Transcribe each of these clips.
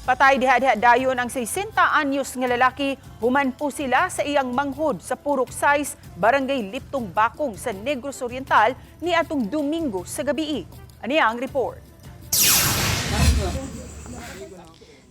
Patay diha-diha dayon ang 60 anyos nga lalaki, human po sila sa iyang manghod sa Purok 6, Barangay Liptong Bakong sa Negros Oriental ni atong Domingo sa gabi. Aniya ang report.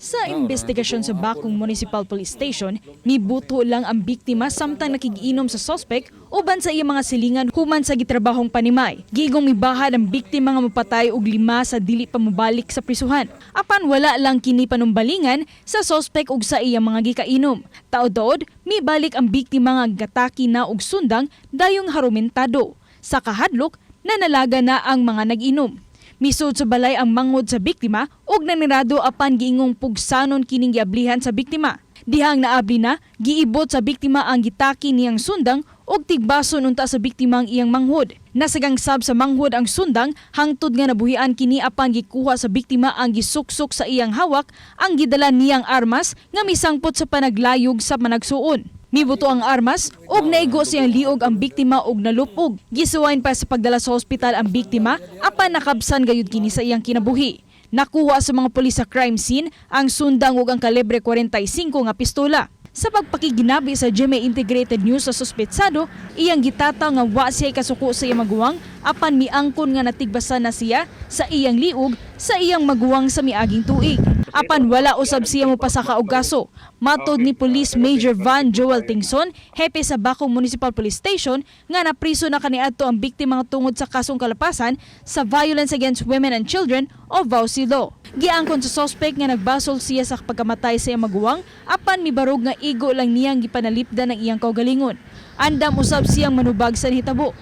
Sa investigasyon sa Bakong Municipal Police Station, mibuto lang ang biktima samtang nakigiinom sa suspect uban sa iyang mga silingan human sa gitrabahong panimay. Gigong mibahad ang biktima nga mapatay og 5 sa dili pa mobalik sa prisuhan. Apan wala lang kini panumbalingan sa suspect ug sa iyang mga gikainom. Taod-taod, mibalik ang biktima nga gataki na og sundang dayong harumentado. Sa kahadlok, nanalaga na ang mga nag-inom. Misud sa balay ang manghod sa biktima ug nanirado apan giingong pugsanon kining giablihan sa biktima. Dihang naabli na, giibot sa biktima ang gitaki niyang sundang ug tigbason unta sa biktima ang iyang manghod. Nasagang sab sa manghod ang sundang hangtod nga nabuhian kini apan gikuha sa biktima ang gisuksok sa iyang hawak ang gidala niyang armas nga misangpot sa panaglayog sa managsuon. Mibuto ang armas ug naigo siyang liog ang biktima ug nalupog. Gisuwain pa sa pagdala sa ospital ang biktima apan nakabsan gayud kini sa iyang kinabuhi. Nakuha sa mga pulis sa crime scene ang sundang ug ang kalibre 45 nga pistola. Sa pagpakiginabi sa GMA Integrated News sa suspetsado, iyang gitataw nga wa siya kasuko sa iyang maguwang apan miangkon nga natigbasan na siya sa iyang liog sa iyang maguwang sa miaging tuig. Apan wala usab siya mopasaka og kaso. Matod ni Police Major Van Joel Tingson, hepe sa Bakong Municipal Police Station, nga napriso na kaniadto ang biktima nga tungod sa kasong kalapasan sa Violence Against Women and Children o VAUSI law. Giangkon sa suspect nga nagbasol siya sa pagkamatay sa iyang maguwang apan mibarog nga igo lang niyang gipanalipdan ng iyang kaugalingon. Andam usab siyang manubag sa hitabo.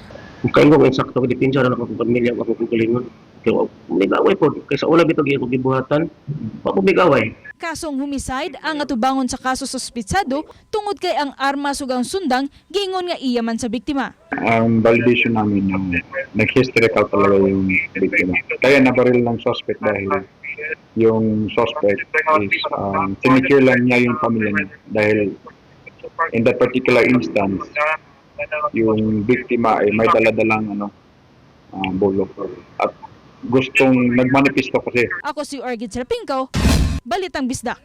Kaya ko eksakto ko dipinsa na akong pamilya ako kung galingon. Kaya may po. Kaysa ulam ito ko gibuhatan, ako may gaway. Kasong homicide ang atubangon sa kaso suspitsado tungod kay ang armas ug ang sundang giingon nga iya man sa biktima. Ang validation namin yung nag-historical talaga yung biktima. Kaya nabaril ng suspect dahil yung suspect is sinicure lang niya yung pamilya niya. Dahil in that particular instance, yung biktima ay may daladalang bulok. At gustong nagmanifesto kasi. Ako si Orgid Serapinco, Balitang Bisdak.